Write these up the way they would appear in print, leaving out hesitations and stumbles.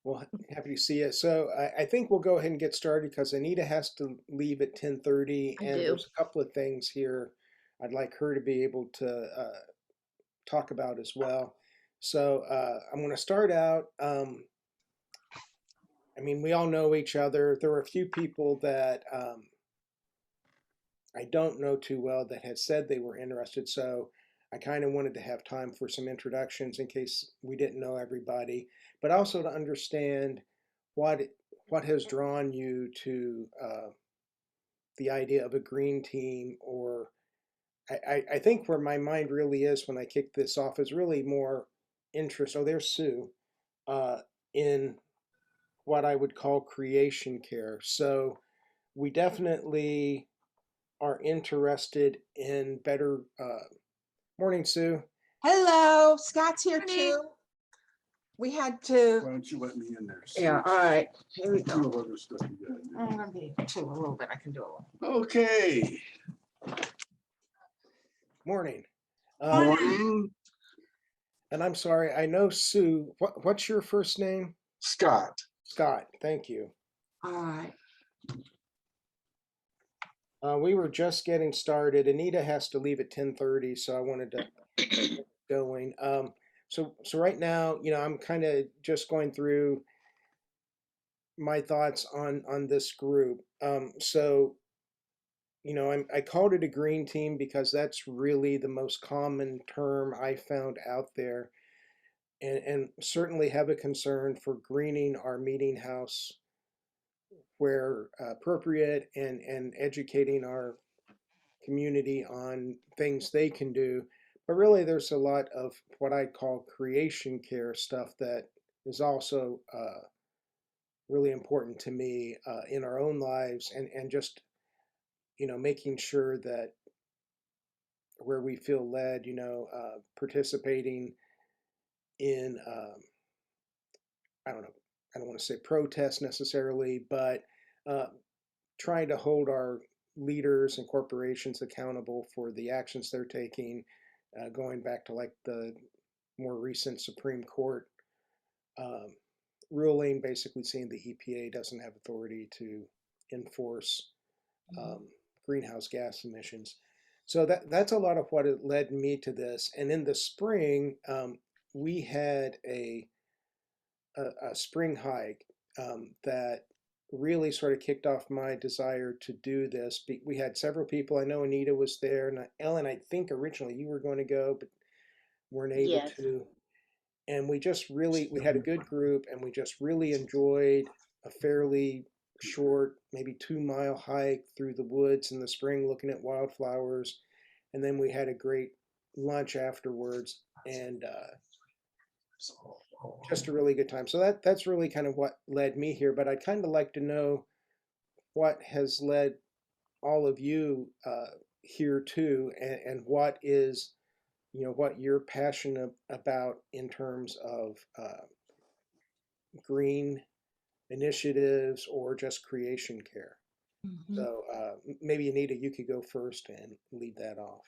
Well, happy to see you. So I think we'll go ahead and get started because Anita has to leave at 10:30, I and do. there's a couple of things here I'd like her to be able to talk about as well. So I'm going to start out. I mean, we all know each other. There were a few people that I don't know too well that had said they were interested. So I kind of wanted to have time for some introductions in case we didn't know everybody, but also to understand what what has drawn you to the idea of a green team. Or I think where my mind really is when I kick this off is really more interest. Oh, there's Sue, uh, in what I would call creation care. So we definitely are interested in better. Morning, Sue. Hello, Scott's here Morning. too. We had to. Why don't you let me in there? Yeah, all right. Here we Two go. of other stuff you gotta do. I'm gonna be two a little bit. I can do a little. Okay. Morning. Morning, And I'm sorry, I know Sue. What's your first name? Scott. Scott. Thank you. All right. We were just getting started. Anita has to leave at 10:30, so I wanted to get going. So right now, I'm kind of just going through my thoughts on this group. So I called it a green team because that's really the most common term I found out there, and certainly have a concern for greening our meeting house where appropriate, and educating our community on things they can do. But really, there's a lot of what I call creation care stuff that is also really important to me in our own lives, and just making sure that where we feel led, participating in I don't know, I don't want to say protest necessarily, but uh, trying to hold our leaders and corporations accountable for the actions they're taking, going back to like the more recent Supreme Court um, ruling, basically saying the EPA doesn't have authority to enforce um, greenhouse gas emissions. So that's a lot of what it led me to this. And in the spring, we had a spring hike that really sort of kicked off my desire to do this. We had several people. I know Anita was there, and Ellen, I think originally you were going to go, but weren't able Yes. to. And we had a good group, and we just really enjoyed a fairly short, maybe 2 mile hike through the woods in the spring, looking at wildflowers. And then we had a great lunch afterwards, and just a really good time. So that's really kind of what led me here. But I'd kind of like to know what has led all of you here too, and what you're passionate about in terms of green initiatives or just creation care. Mhm. So maybe Anita, you could go first and lead that off.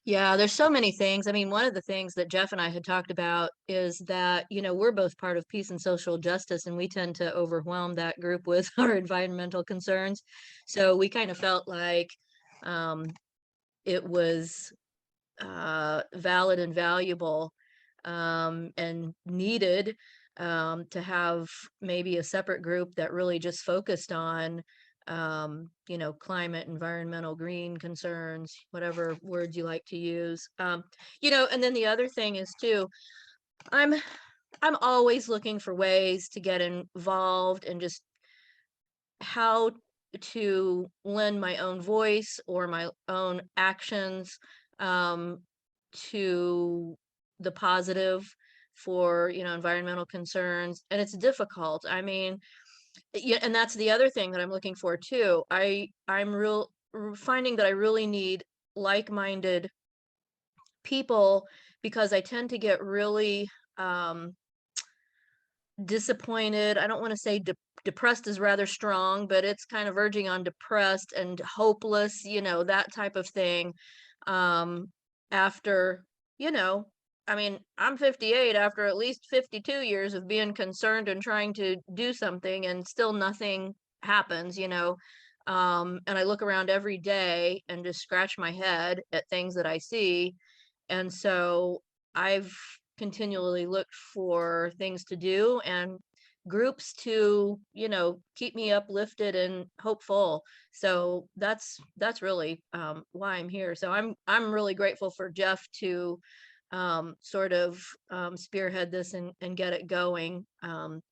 Yeah, there's so many things. I mean, one of the things that Jeff and I had talked about is that, we're both part of Peace and Social Justice, and we tend to overwhelm that group with our environmental concerns. So we kind of felt like um, it was valid and valuable and needed to have maybe a separate group that really just focused on climate, environmental, green concerns, whatever words you like to use. And then the other thing is too, I'm I'm always looking for ways to get involved and just how to lend my own voice or my own actions um, to the positive for environmental concerns, and it's difficult. I mean, yeah, and that's the other thing that I'm looking for too. I'm finding that I really need like-minded people, because I tend to get really um disappointed. I don't want to say depressed is rather strong, but it's kind of verging on depressed and hopeless, that type of thing. Um, after, you know, I mean, I'm 58 after at least 52 years of being concerned and trying to do something, and still nothing happens, you know. And I look around every day and just scratch my head at things that I see. And so I've continually looked for things to do and groups to, you know, keep me uplifted and hopeful. So that's really why I'm here. So I'm really grateful for Jeff to sort of spearhead this and get it going. I'm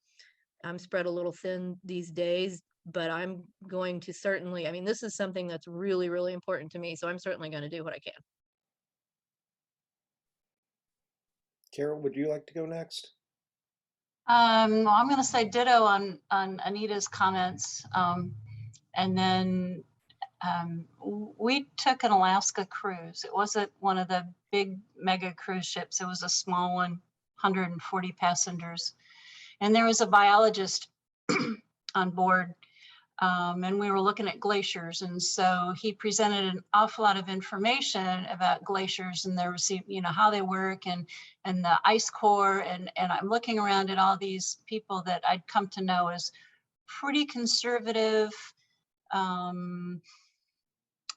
spread a little thin these days, but I'm going to certainly, I mean, this is something that's really, really important to me. So I'm certainly going to do what I can. Carol, would you like to go next? I'm going to say ditto on Anita's comments. And then we took an Alaska cruise. It wasn't one of the big mega cruise ships. It was a small one, 140 passengers. And there was a biologist on board, and we were looking at glaciers. And so he presented an awful lot of information about glaciers and their, you know, how they work and the ice core. And I'm looking around at all these people that I'd come to know as pretty conservative. I'm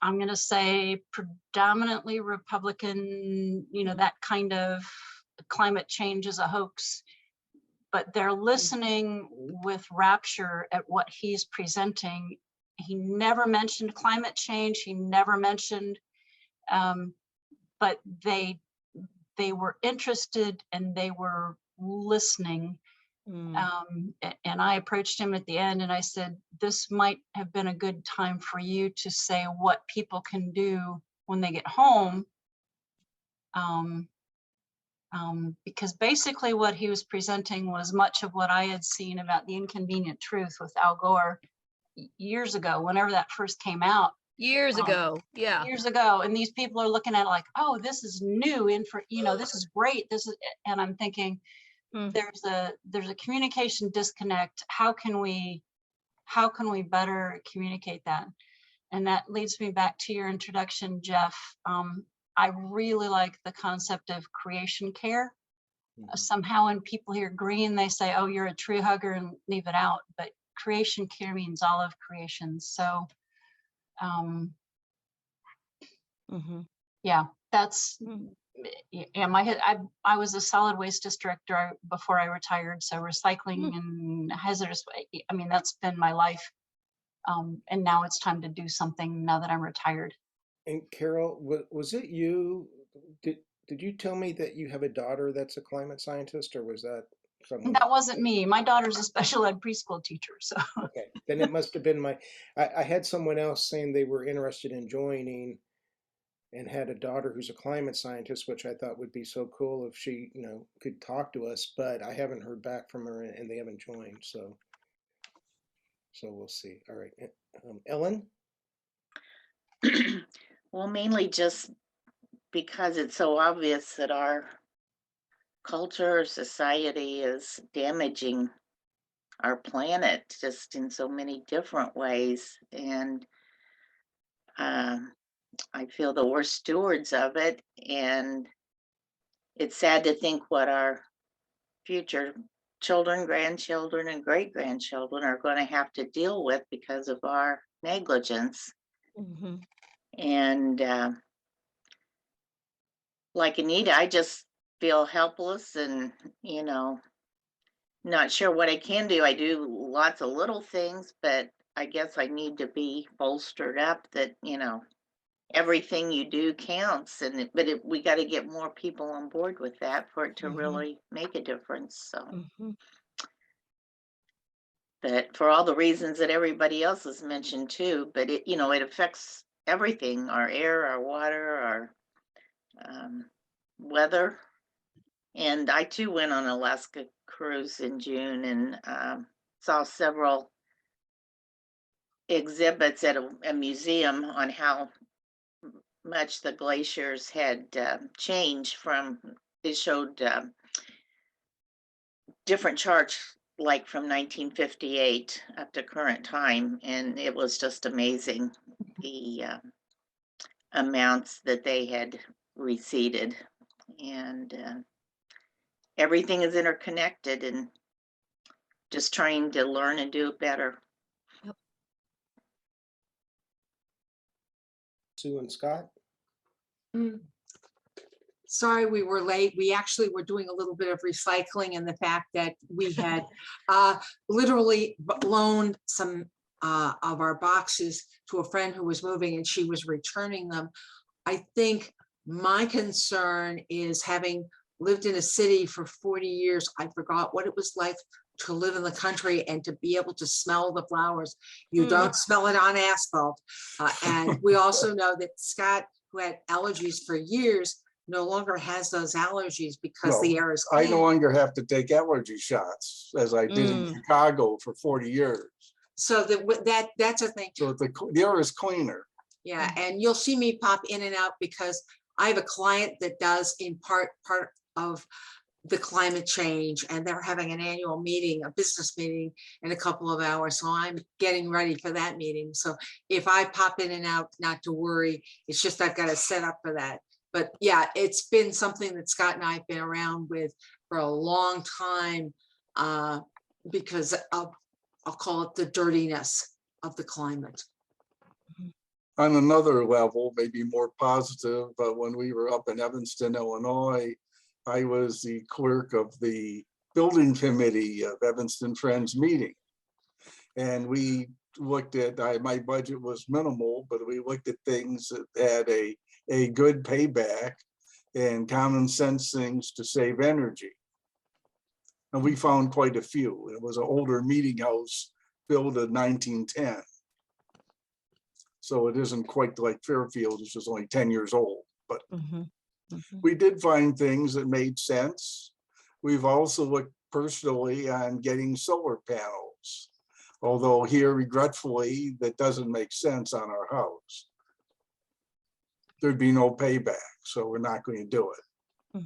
going to say predominantly Republican, you know, that kind of climate change is a hoax, but they're listening with rapture at what he's presenting. He never mentioned climate change. He never mentioned, but they were interested and they were listening. And I approached him at the end and I said, this might have been a good time for you to say what people can do when they get home. Because basically what he was presenting was much of what I had seen about The Inconvenient Truth with Al Gore years ago, whenever that first came out. Years ago. Yeah. Years ago. And these people are looking at it like, oh, this is new you know, this is great. This is, and I'm thinking, there's a communication disconnect. How can we better communicate that? And that leads me back to your introduction, Jeff. I really like the concept of creation care. Somehow when people hear green, they say, oh, you're a tree hugger and leave it out. But creation care means all of creation. So yeah, that's, yeah, I was a solid waste district director before I retired. So recycling and hazardous, I mean, that's been my life. And now it's time to do something now that I'm retired. And Carol, was it you? Did you tell me that you have a daughter that's a climate scientist, or was that someone? That wasn't me. My daughter's a special ed preschool teacher. So okay, then it must have been I had someone else saying they were interested in joining and had a daughter who's a climate scientist, which I thought would be so cool if she, you know, could talk to us, but I haven't heard back from her and they haven't joined. So we'll see. All right. Ellen? Well, mainly just because it's so obvious that our culture or society is damaging our planet just in so many different ways. And I feel that we're stewards of it. And it's sad to think what our future children, grandchildren, and great grandchildren are going to have to deal with because of our negligence. And like Anita, I just feel helpless and, you know, not sure what I can do. I do lots of little things, but I guess I need to be bolstered up that, you know, everything you do counts. And we got to get more people on board with that for it to really make a difference. So, but for all the reasons that everybody else has mentioned too, but it, you know, it affects everything, our air, our water, our weather. And I too went on an Alaska cruise in June and saw several exhibits at a museum on how much the glaciers had changed from, they showed different charts like from 1958 up to current time. And it was just amazing the amounts that they had receded. and everything is interconnected, and just trying to learn and do it better. Sue and Scott? Mm. Sorry, we were late. We actually were doing a little bit of recycling, and the fact that we had literally loaned some of our boxes to a friend who was moving, and she was returning them. I think my concern is, having lived in a city for 40 years, I forgot what it was like to live in the country and to be able to smell the flowers. You don't smell it on asphalt. And we also know that Scott, who had allergies for years, no longer has those allergies because the No, air is I clean. no longer have to take allergy shots as I did in Mm. Chicago for 40 years. So that's a thing. So the air is cleaner. Yeah, and you'll see me pop in and out because I have a client that does in part of the climate change, and they're having an annual meeting, a business meeting in a couple of hours. So I'm getting ready for that meeting. So if I pop in and out, not to worry. It's just I've got to set up for that. But yeah, it's been something that Scott and I have been around with for a long time because of, I'll call it the dirtiness of the climate. On another level, maybe more positive, but when we were up in Evanston, Illinois, I was the clerk of the building committee of Evanston Friends meeting. And we looked at, my budget was minimal, but we looked at things that had a good payback and common sense things to save energy. And we found quite a few. It was an older meeting house built in 1910. So it isn't quite like Fairfield, it's just only 10 years old. But we did find things that made sense. We've also looked personally on getting solar panels, although here, regretfully, that doesn't make sense on our house. There'd be no payback, so we're not going to do it.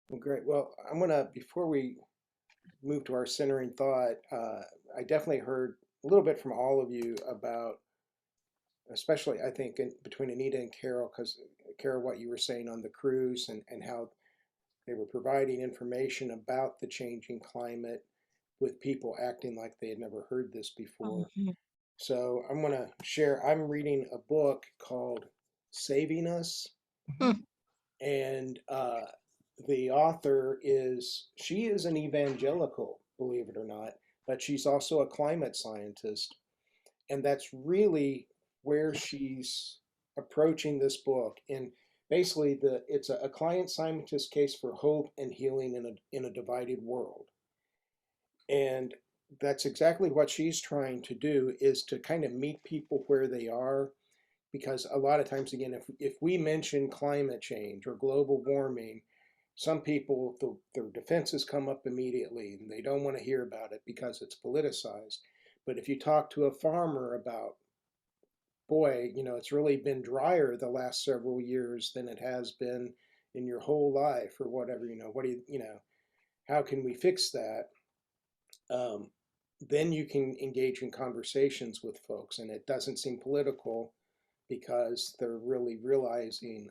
Well, great. Well, I'm gonna, before we move to our centering thought, I definitely heard a little bit from all of you about, especially I think between Anita and Carol, because Carol, what you were saying on the cruise and how they were providing information about the changing climate with people acting like they had never heard this before. So I'm going to share, I'm reading a book called Saving Us. And the author she is an evangelical, believe it or not, but she's also a climate scientist. And that's really where she's approaching this book. And basically, it's a climate scientist case for hope and healing in a divided world. And that's exactly what she's trying to do, is to kind of meet people where they are. Because a lot of times, again, if we mention climate change or global warming, some people, their defenses come up immediately and they don't want to hear about it because it's politicized. But if you talk to a farmer about, boy, it's really been drier the last several years than it has been in your whole life, or whatever, what do how can we fix that? Then you can engage in conversations with folks, and it doesn't seem political because they're really realizing,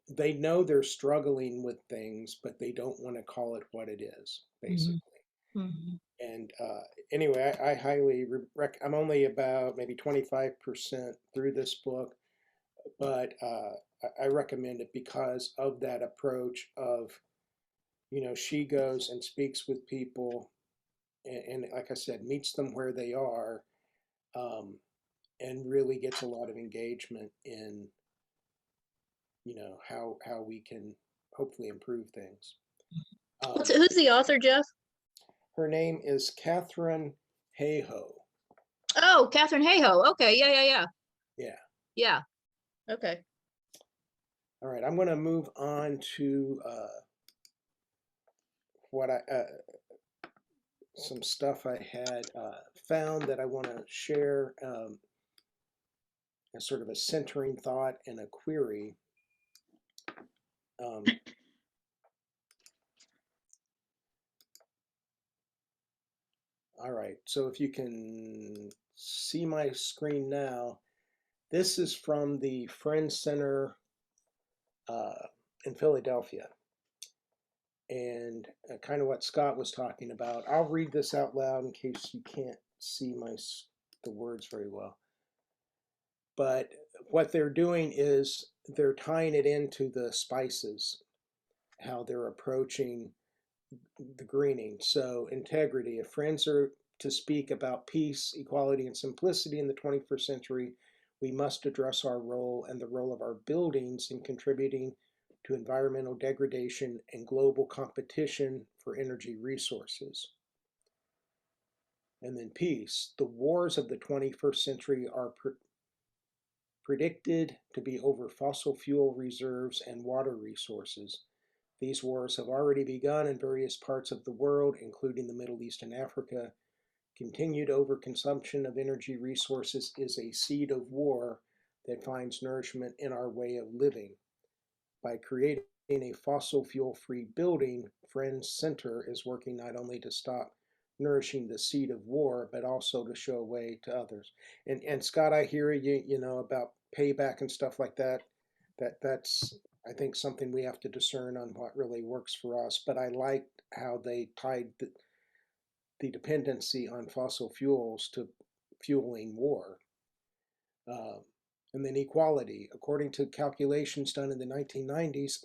they know they're struggling with things, but they don't want to call it what it is, basically. And anyway, I highly I'm only about maybe 25% through this book, but I recommend it because of that approach of, she goes and speaks with people, and like I said, meets them where they are, and really gets a lot of engagement in, how we can hopefully improve things. Who's the author, Jeff? Her name is Catherine Hayhoe. Oh, Catherine Hayhoe. Okay, yeah. Yeah. Okay. All right, I'm going to move on to what some stuff I had found that I want to share as sort of a centering thought and a query. All right, so if you can see my screen now, This is from the Friends Center in Philadelphia, and kind of what Scott was talking about. I'll read this out loud in case you can't see the words very well. But what they're doing is they're tying it into the spices, how they're approaching the greening. So integrity. If friends are to speak about peace, equality, and simplicity in the 21st century, we must address our role and the role of our buildings in contributing to environmental degradation and global competition for energy resources. And then peace. The wars of the 21st century are predicted to be over fossil fuel reserves and water resources. These wars have already begun in various parts of the world, including the Middle East and Africa. Continued overconsumption of energy resources is a seed of war that finds nourishment in our way of living. By creating a fossil fuel-free building, Friends Center is working not only to stop nourishing the seed of war, but also to show a way to others. And Scott, I hear you, about payback and stuff like that. That's I think something we have to discern on what really works for us. But I liked how they tied the dependency on fossil fuels to fueling war. Uh, and then equality. According to calculations done in the 1990s,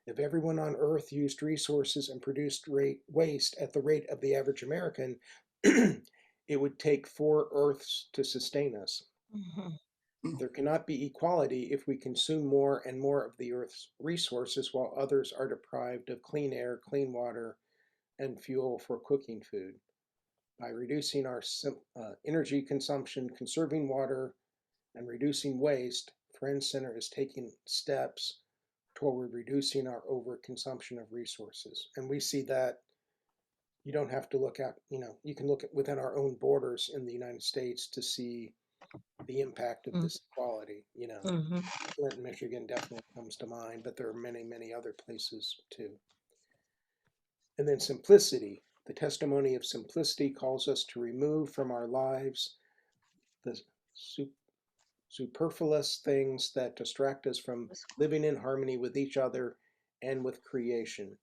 if everyone on Earth used resources and produced waste at the rate of the average American, it would take 4 Earths to sustain us. There cannot be equality if we consume more and more of the Earth's resources while others are deprived of clean air, clean water, and fuel for cooking food. By reducing our energy consumption, conserving water, and reducing waste, Friends Center is taking steps toward reducing our overconsumption of resources. And we see that you don't have to look at, you can look at within our own borders in the United States to see the impact of this equality. Flint, Michigan definitely comes to mind, but there are many, many other places too. And then simplicity. The testimony of simplicity calls us to remove from our lives the superfluous things that distract us from living in harmony with each other and with creation.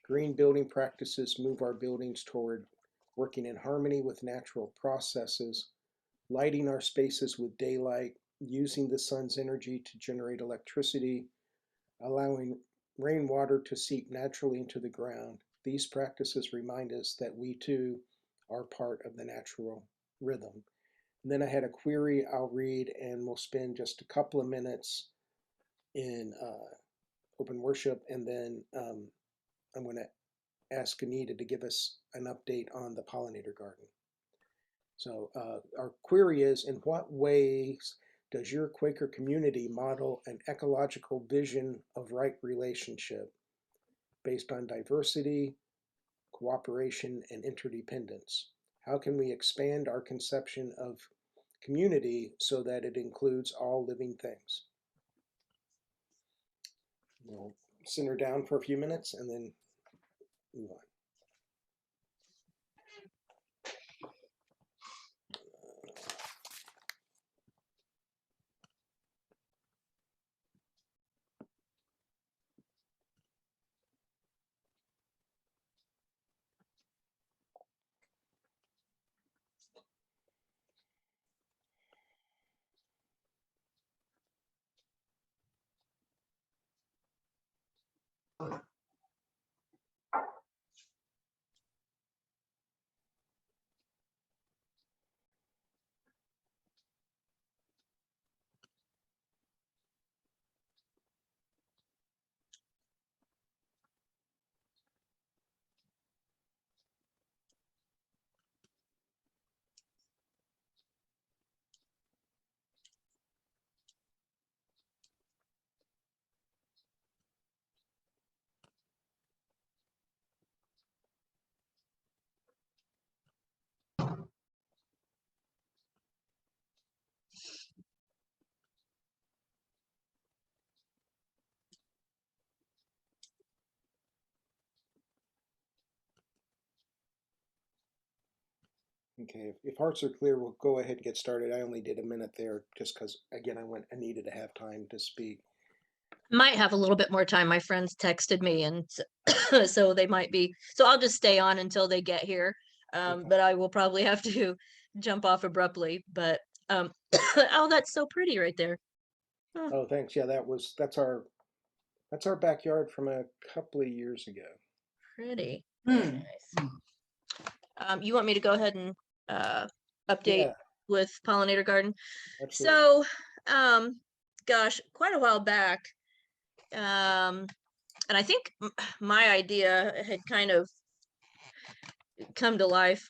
Green building practices move our buildings toward working in harmony with natural processes, lighting our spaces with daylight, using the sun's energy to generate electricity, allowing rainwater to seep naturally into the ground. These practices remind us that we too are part of the natural rhythm. And then I had a query I'll read, and we'll spend just a couple of minutes in open worship, and then I'm going to ask Anita to give us an update on the pollinator garden. So our query is, in what ways does your Quaker community model an ecological vision of right relationship based on diversity, cooperation, and interdependence? How can we expand our conception of community so that it includes all living things? We'll simmer down for a few minutes and then move on. Okay, if hearts are clear, we'll go ahead and get started. I only did a minute there just because, again, I needed to have time to speak. Might have a little bit more time. My friends texted me, and so they might be. So I'll just stay on until they get here. Okay. But I will probably have to jump off abruptly. But oh, that's so pretty right there. Oh, Oh, thanks. Yeah, that's our backyard from a couple of years ago. pretty. Very Hmm. nice. You want me to go ahead and update Yeah, with pollinator garden? absolutely. So, gosh, quite a while back, and I think my idea had kind of come to life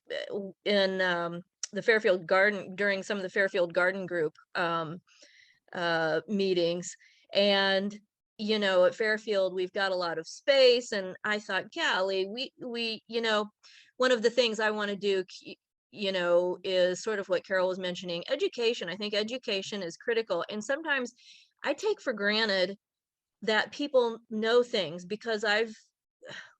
in the Fairfield Garden during some of the Fairfield Garden Group meetings. And at Fairfield, we've got a lot of space, and I thought, golly, we one of the things I want to do, is sort of what Carol was mentioning, education. I think education is critical, and sometimes I take for granted that people know things because I've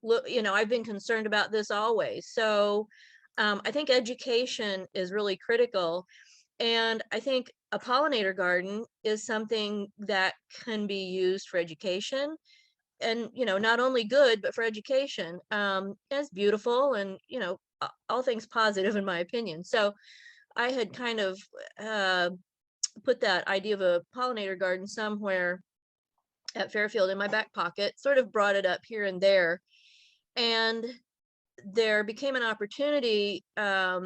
been concerned about this always. So I think education is really critical. And I think a pollinator garden is something that can be used for education and, not only good, but for education. It's beautiful and, all things positive in my opinion. So I had kind of put that idea of a pollinator garden somewhere at Fairfield in my back pocket, sort of brought it up here and there. And there became an opportunity, a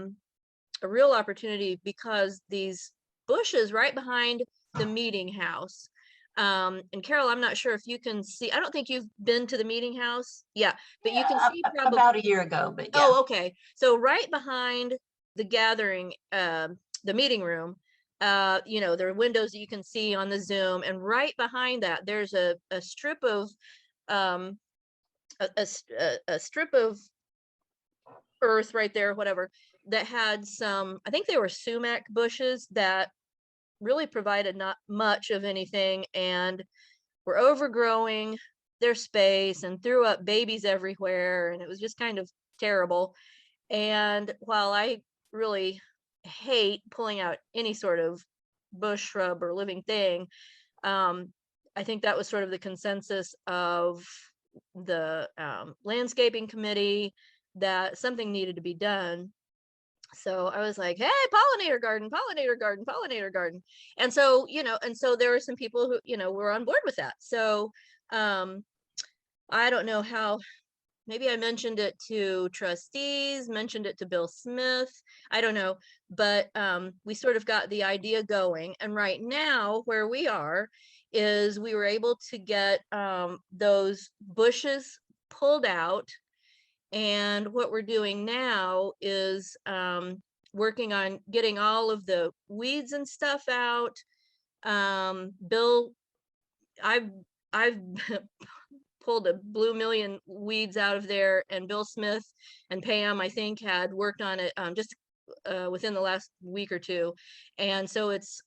real opportunity, because these bushes right behind the meeting house. And Carol, I'm not sure if you can see, I don't think you've been to the meeting house. Yeah, but you can see probably About a year ago, but yeah. Oh, okay. So right behind the gathering, the meeting room, there are windows that you can see on the Zoom, and right behind that, there's a strip of um, a strip of earth right there, whatever, that had some, I think they were sumac bushes that really provided not much of anything and were overgrowing their space and threw up babies everywhere. And it was just kind of terrible. And while I really hate pulling out any sort of bush, shrub, or living thing, I think that was sort of the consensus of the landscaping committee that something needed to be done. So I was like, hey, pollinator garden, pollinator garden, pollinator garden. And so, and so there were some people who, were on board with that. So I don't know how, maybe I mentioned it to trustees, mentioned it to Bill Smith. I don't know, but we sort of got the idea going. And right now, where we are, is we were able to get those bushes pulled out. And what we're doing now is working on getting all of the weeds and stuff out. Bill, I've I've pulled a blue million weeds out of there, and Bill Smith and Pam, I think, had worked on it just within the last week or two, and so it's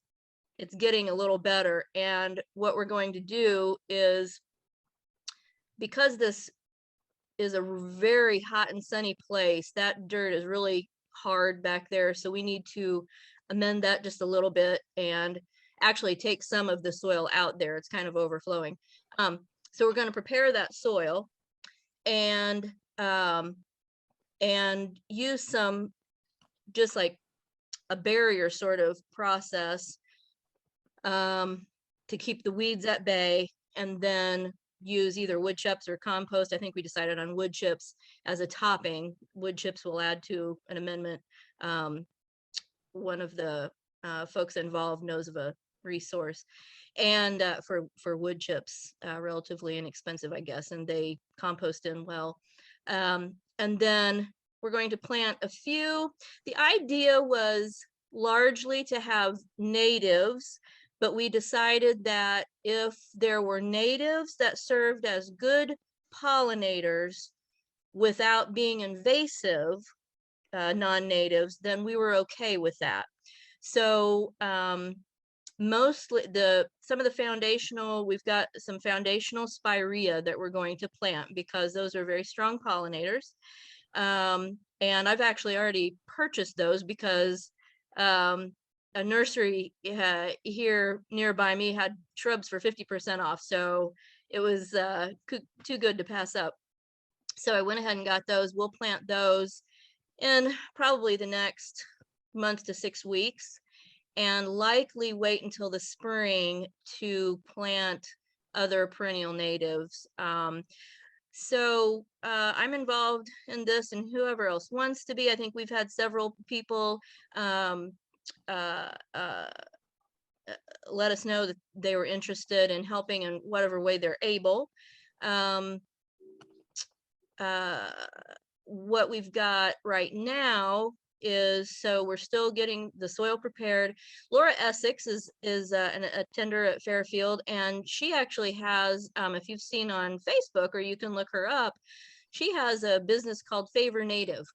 getting a little better. And what we're going to do is, because this is a very hot and sunny place, that dirt is really hard back there, so we need to amend that just a little bit and actually take some of the soil out there. It's kind of overflowing. So we're going to prepare that soil and use some, just like a barrier sort of process, to keep the weeds at bay, and then use either wood chips or compost. I think we decided on wood chips as a topping. Wood chips will add to an amendment. One of the folks involved knows of a resource, and for wood chips, relatively inexpensive, I guess, and they compost in well. And then we're going to plant a few. The idea was largely to have natives, but we decided that if there were natives that served as good pollinators without being invasive, non-natives, then we were okay with that. So mostly some of the foundational, we've got some foundational spirea that we're going to plant because those are very strong pollinators. And I've actually already purchased those because a nursery here nearby me had shrubs for 50% off. So it was too good to pass up. So I went ahead and got those. We'll plant those in probably the next month to 6 weeks, and likely wait until the spring to plant other perennial natives. So I'm involved in this, and whoever else wants to be. I think we've had several people let us know that they were interested in helping in whatever way they're able. Um, what we've got right now is, so we're still getting the soil prepared. Laura Essex is a tender at Fairfield, and she actually has, if you've seen on Facebook, or you can look her up, she has a business called Favor Native.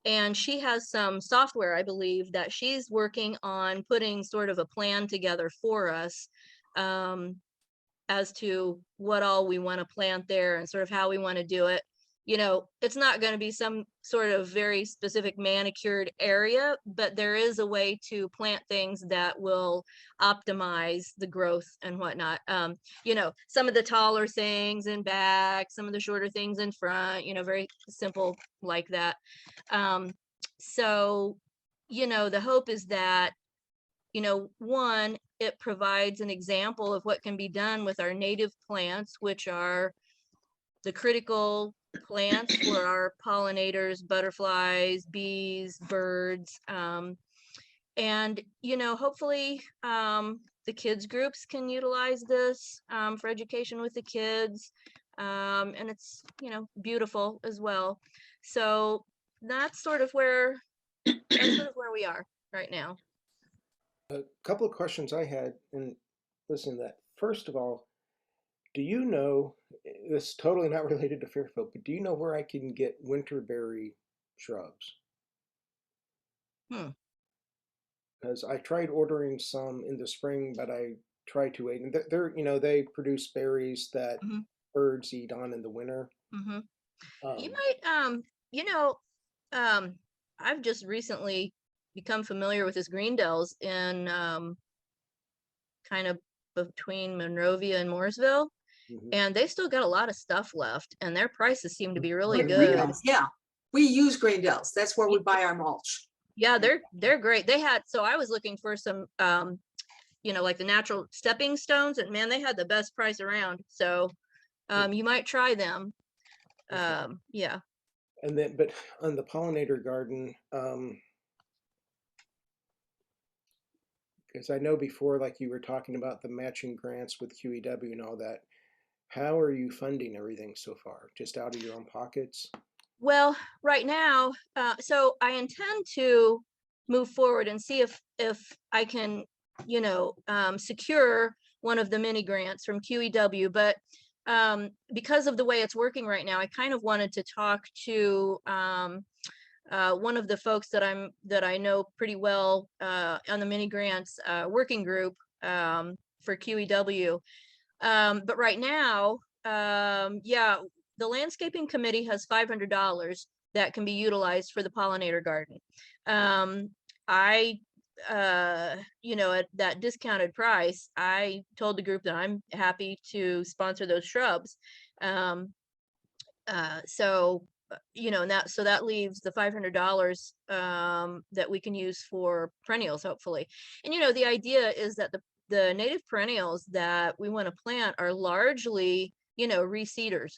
And she has some software, I believe, that she's working on putting sort of a plan together for us as to what all we want to plant there and sort of how we want to do it. You know, it's not going to be some sort of very specific manicured area, but there is a way to plant things that will optimize the growth and whatnot. You know, some of the taller things in back, some of the shorter things in front, you know, very simple like that. So, you know, the hope is that, you know, one, it provides an example of what can be done with our native plants, which are the critical plants for our pollinators, butterflies, bees, birds. And, you know, hopefully the kids groups can utilize this for education with the kids. And it's, you know, beautiful as well. So that's sort of where we are right now. A couple of questions I had, and listen to that. First of all, do you know, this is totally not related to Fairfield, but do you know where I can get winterberry shrubs? Hmm. Because I tried ordering some in the spring, but I tried to wait. And they're, you know, they produce berries that Mhm. birds eat on in the winter. You Um, might, you know, I've just recently become familiar with this Greendales in kind of between Monrovia and Mooresville, mhm. and they still got a lot of stuff left, and their prices seem to be really Like good. Greendales, yeah, we use Greendales. That's where we buy our mulch. Yeah, they're great. They had, so I was looking for some you know, like the natural stepping stones, and man, they had the best price around. So you might try them. Okay. Yeah. And then, but on the pollinator garden, because I know before, like you were talking about the matching grants with QEW and all that, how are you funding everything so far? Just out of your own pockets? Well, right now, so I intend to move forward and see if I can, you know, secure one of the mini grants from QEW. But because of the way it's working right now, I kind of wanted to talk to one of the folks that I know pretty well on the mini grants working group for QEW. But right now, yeah, the landscaping committee has $500 that can be utilized for the pollinator garden. I, you know, at that discounted price, I told the group that I'm happy to sponsor those shrubs. So, you know, and that leaves the $500 that we can use for perennials, hopefully. And, you know, the idea is that the native perennials that we want to plant are largely, you know, reseeders.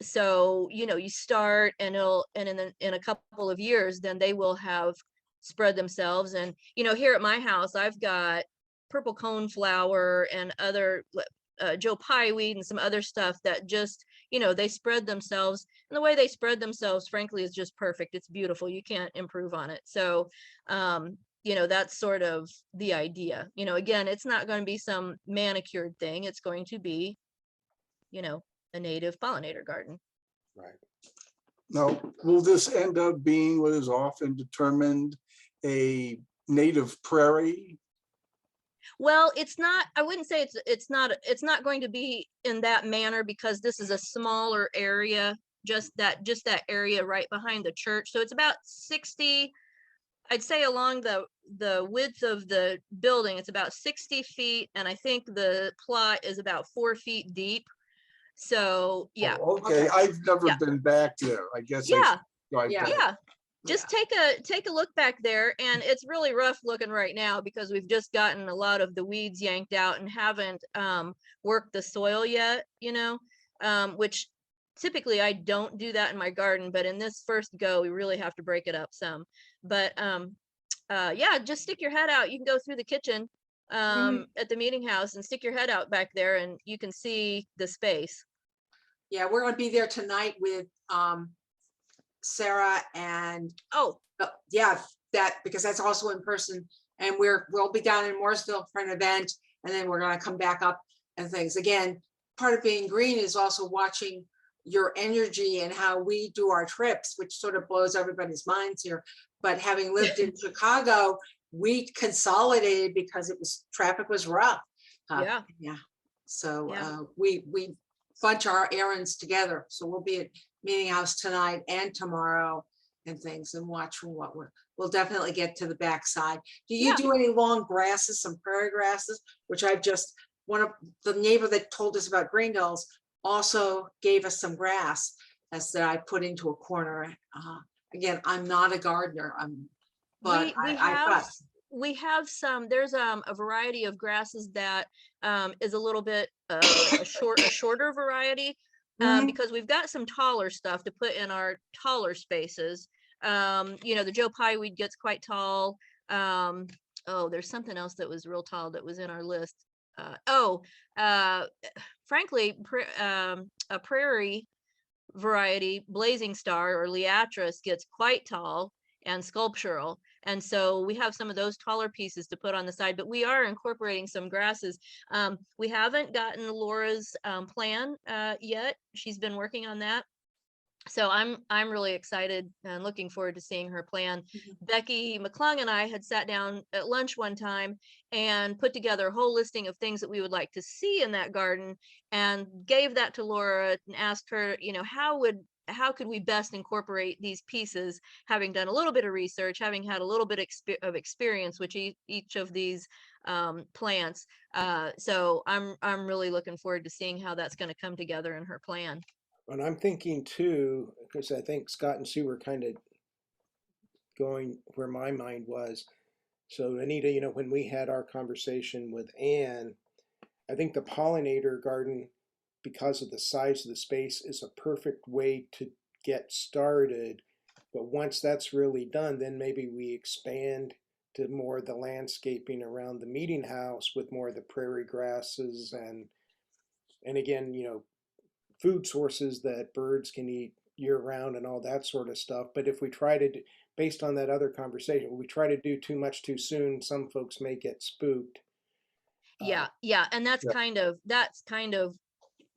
So, you know, you start and in a couple of years, then they will have spread themselves. And, you know, here at my house, I've got purple coneflower and other Joe Pye weed and some other stuff that just, you know, they spread themselves, and the way they spread themselves, frankly, is just perfect. It's beautiful. You can't improve on it. So, you know, that's sort of the idea. You know, again, it's not going to be some manicured thing. It's going to be, you know, a native pollinator garden. Right. Now, will this end up being what is often determined a native prairie? Well, it's not, I wouldn't say it's not going to be in that manner, because this is a smaller area just that area right behind the church. So it's about 60, I'd say along the width of the building, it's about 60 feet, and I think the plot is about 4 feet deep. So yeah, Oh, okay, I've never Yeah. been back there. I guess I yeah, should drive Yeah. back. yeah. Just take a look back there, and it's really rough looking right now because we've just gotten a lot of the weeds yanked out and haven't worked the soil yet, which typically I don't do that in my garden, but in this first go, we really have to break it up some. But yeah, just stick your head out. You can go through the kitchen at the meeting house and stick your head out back there, and you can see the space. Yeah, we're gonna be there tonight with Sarah and Oh, yeah, because that's also in person, and we'll be down in Morrisville for an event, and then we're gonna come back up and things. Again, part of being green is also watching your energy and how we do our trips, which sort of blows everybody's minds here. But having lived in Chicago, we consolidated because traffic was rough. Yeah. Yeah. So Yeah. we bunch our errands together. So we'll be at Meeting House tonight and tomorrow and things, and watch from we'll definitely get to the backside. Do you Yeah. do any long grasses, some prairie grasses, which one of the neighbor that told us about green hills also gave us some grass that I put into a corner. Again, I'm not a gardener, but we have some, there's a variety of grasses that is a little bit a shorter variety, because we've got some taller stuff to put in our taller spaces. The Joe Pye weed gets quite tall. Oh, there's something else that was real tall that was in our list. Frankly, a prairie variety, Blazing Star or Liatris, gets quite tall and sculptural. And so we have some of those taller pieces to put on the side, but we are incorporating some grasses. We haven't gotten Laura's plan yet. She's been working on that. So I'm really excited and looking forward to seeing her plan. Becky McClung and I had sat down at lunch one time and put together a whole listing of things that we would like to see in that garden, and gave that to Laura and asked her, how could we best incorporate these pieces, having done a little bit of research, having had a little bit of experience with each of these plants. So I'm really looking forward to seeing how that's going to come together in her plan. And I'm thinking too, because I think Scott and Sue were kind of going where my mind was. So Anita, when we had our conversation with Anne, I think the pollinator garden, because of the size of the space, is a perfect way to get started. But once that's really done, then maybe we expand to more of the landscaping around the meeting house with more of the prairie grasses and again, food sources that birds can eat year round and all that sort of stuff. But if we try to, based on that other conversation, we try to do too much too soon, some folks may get spooked. Yeah, and that's kind of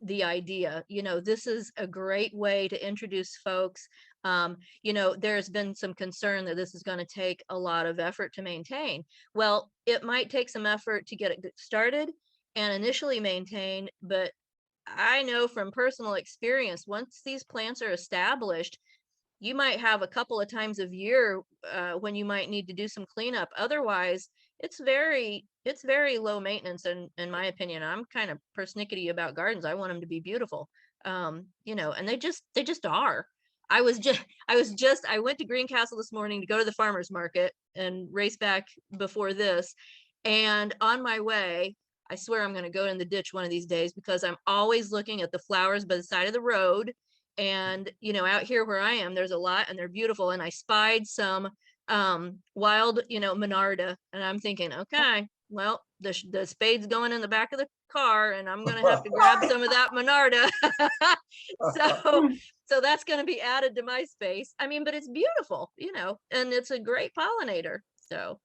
the idea. This is a great way to introduce folks. There's been some concern that this is going to take a lot of effort to maintain. Well, it might take some effort to get it started and initially maintain, but I know from personal experience, once these plants are established, you might have a couple of times a year when you might need to do some cleanup. Otherwise, it's very low maintenance, in my opinion. I'm kind of persnickety about gardens. I want them to be beautiful. And they just are. I went to Greencastle this morning to go to the farmer's market and race back before this. And on my way, I swear I'm going to go in the ditch one of these days, because I'm always looking at the flowers by the side of the road. And, out here where I am, there's a lot and they're beautiful. And I spied some wild, Monarda, and I'm thinking, okay, well, the spade's going in the back of the car and I'm going to have to grab some of that Monarda. So that's going to be added to my space. I mean, but it's beautiful, and it's a great pollinator. So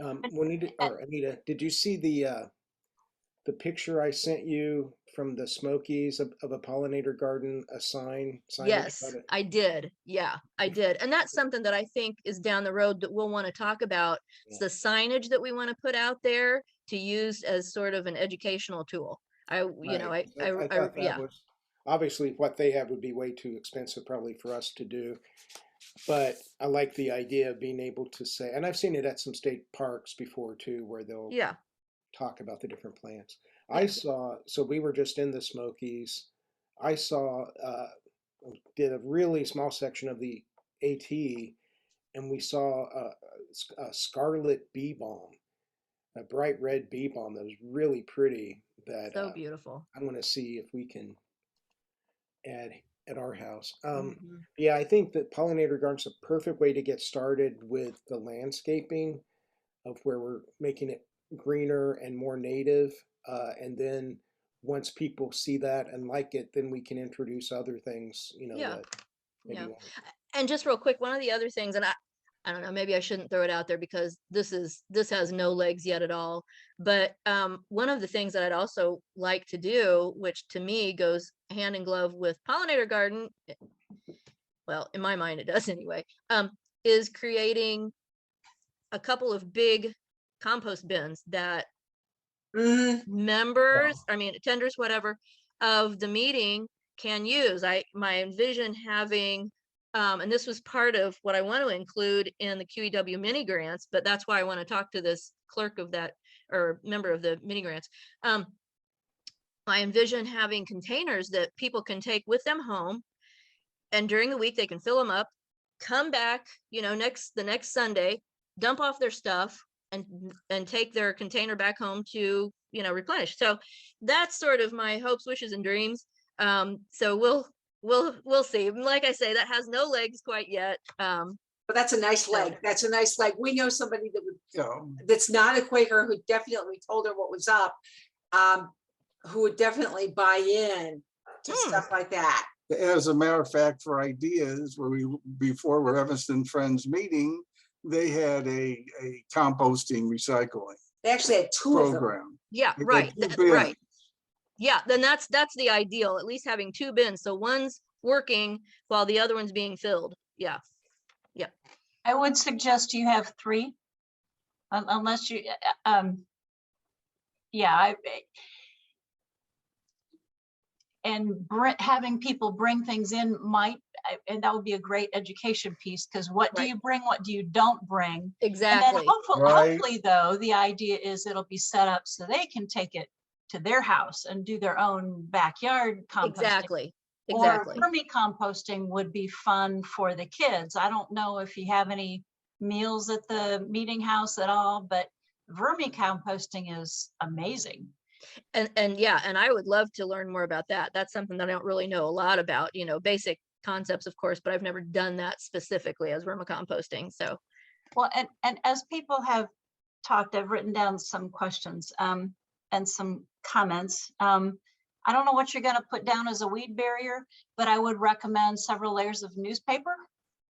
Anita, did you see the picture I sent you from the Smokies of a pollinator garden, a signage yes, about it? I did. Yeah, I did. And that's something that I think is down the road that we'll want to talk about. It's the signage that we want to put out there to use as sort of an educational tool. Right. I thought that was, obviously what they have would be way too expensive probably for us to do. But I like the idea of being able to say, and I've seen it at some state parks before too, where they'll Yeah, talk about the different plants. Yeah. So we were just in the Smokies. I saw, did a really small section of the AT, and we saw a scarlet bee balm, a bright red bee balm that was really pretty. That so beautiful. I'm going to see if we can add at our house. Mhm. Yeah, I think that pollinator garden's a perfect way to get started with the landscaping of where we're making it greener and more native. And then once people see that and like it, then we can introduce other things, Yeah, that maybe yeah. won't. And just real quick, one of the other things, and I don't know, maybe I shouldn't throw it out there because this has no legs yet at all. But one of the things that I'd also like to do, which to me goes hand in glove with pollinator garden, well, in my mind it does anyway, is creating a couple of big compost bins that Mhm. members, I mean, attenders, whatever, of the meeting can use. My envision having, and this was part of what I want to include in the QEW mini grants, but that's why I want to talk to this clerk of that or member of the mini grants. I envision having containers that people can take with them home, and during the week they can fill them up, come back, the next Sunday, dump off their stuff and take their container back home to, replenish. So that's sort of my hopes, wishes, and dreams. So we'll see. Like I say, that has no legs quite yet. But that's a nice So- leg. That's a nice leg. We know somebody that would, Yeah, that's not a Quaker who definitely told her what was up, who would definitely buy in to stuff like that. as a matter of fact, for ideas, before we're Evanston Friends meeting, they had a composting recycling They actually had two of them. program. Yeah, They had right, two right. bins. Yeah, then that's the ideal, at least having two bins. So one's working while the other one's being filled. Yeah. I would suggest you have 3, unless you, yeah, and having people bring things in might, and that would be a great education piece, because what do Right. you bring, what do you don't bring? And then Exactly. Right. hopefully though, the idea is it'll be set up so they can take it to their house and do their own backyard composting. Exactly. Or Exactly. vermicomposting would be fun for the kids. I don't know if you have any meals at the meeting house at all, but vermicomposting is amazing. And yeah, and I would love to learn more about that. That's something that I don't really know a lot about, basic concepts, of course, but I've never done that specifically as vermicomposting. So, Well, and as people have talked, I've written down some questions and some comments. I don't know what you're going to put down as a weed barrier, but I would recommend several layers of newspaper.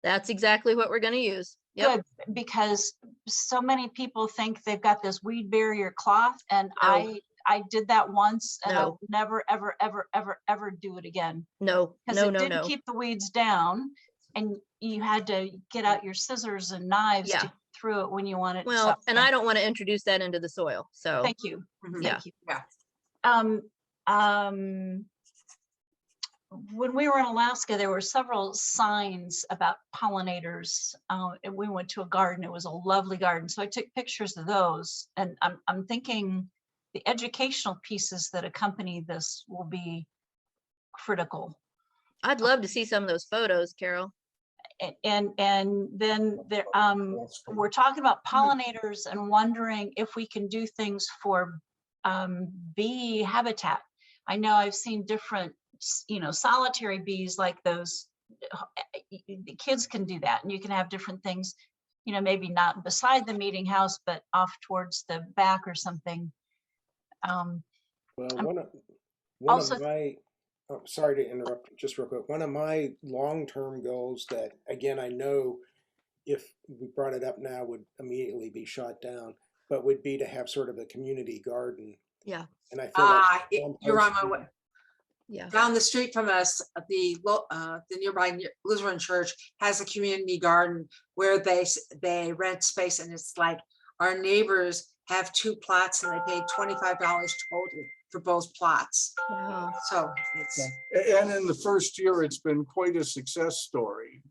that's exactly what we're going to use. Yep. Good, because so many people think they've got this weed barrier cloth, and No. I did that once, and I No. will never, ever, ever, ever, ever do it again. No, Because no, it no, didn't no. keep the weeds down, and you had to get out your scissors and knives Yeah. to get through it when you wanted. Well, and I don't want to introduce that into the soil. So, Thank you. Mhm. Yeah. Thank you. Yeah. When we were in Alaska, there were several signs about pollinators, and we went to a garden. It was a lovely garden, so I took pictures of those. And I'm thinking the educational pieces that accompany this will be critical. I'd love to see some of those photos, Carol. And then there, we're talking about pollinators and wondering if we can do things for bee habitat. I know I've seen different, solitary bees like those. The kids can do that, and you can have different things, maybe not beside the meeting house, but off towards the back or something. Well, I'm one also- of my, oh, sorry to interrupt, just real quick. One of my long-term goals that, again, I know if we brought it up now would immediately be shot down, but would be to have sort of a community garden. Yeah. And I feel like You're on my composting- way. Yeah. Down the street from us, the nearby Lutheran church has a community garden where they rent space, and it's like our neighbors have 2 plots and they paid $25 total for both plots. Wow. So it's, And in the first year, it's been quite a success story.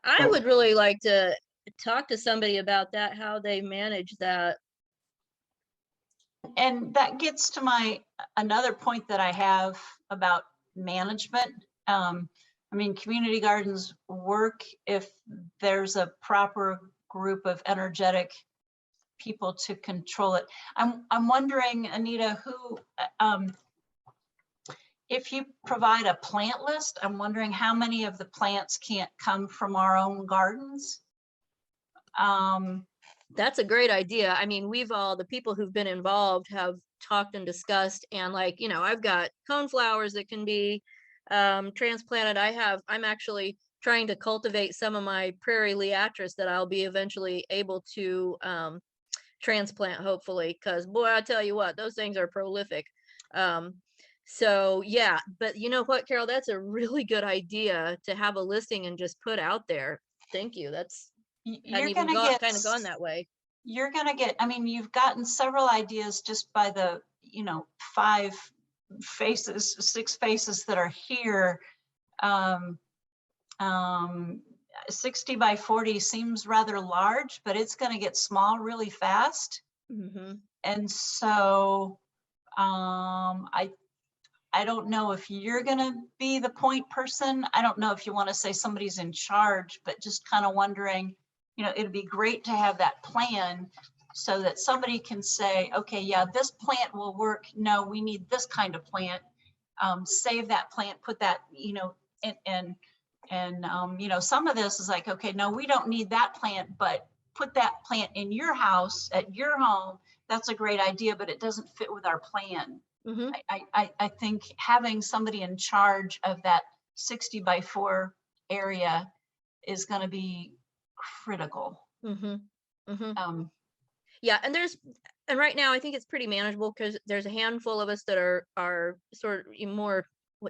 I would really like to talk to somebody about that, how they manage that. And that gets to my another point that I have about management. I mean, community gardens work if there's a proper group of energetic people to control it. I'm wondering, Anita, who, if you provide a plant list, I'm wondering how many of the plants can't come from our own gardens? That's a great idea. I mean, the people who've been involved have talked and discussed, and like, I've got coneflowers that can be transplanted. I'm actually trying to cultivate some of my prairie liatris that I'll be eventually able to transplant, hopefully, because boy, I tell you what, those things are prolific. So yeah, but you know what, Carol, that's a really good idea to have a listing and just put out there. Thank you. Hadn't You're even gonna get, kind of gone that way. you're gonna get, I mean, you've gotten several ideas just by the, 5 faces, 6 faces that are here. 60 by 40 seems rather large, but it's gonna get small really fast. Mm-hmm. And so I don't know if you're gonna be the point person. I don't know if you want to say somebody's in charge, but just kind of wondering, it'd be great to have that plan so that somebody can say, okay, yeah, this plant will work. No, we need this kind of plant. Save that plant, put that, and some of this is like, okay, no, we don't need that plant, but put that plant in your house at your home. That's a great idea, but it doesn't fit with our plan. Mm-hmm. I think having somebody in charge of that 60 by 4 area is going to be critical. Mm-hmm. Mm-hmm. Um, Yeah, and right now I think it's pretty manageable because there's a handful of us that are sort of more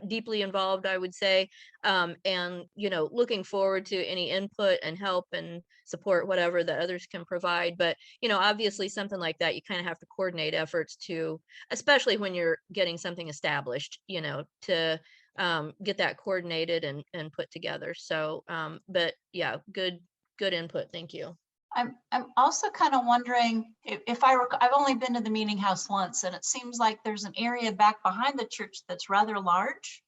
deeply involved, I would say, and looking forward to any input and help and support, whatever that others can provide. But obviously something like that, you kind of have to coordinate efforts to, especially when you're getting something established, to get that coordinated and put together. So, but yeah, good input. Thank you. I'm also kind of wondering if I've only been to the meeting house once, and it seems like there's an area back behind the church that's rather large.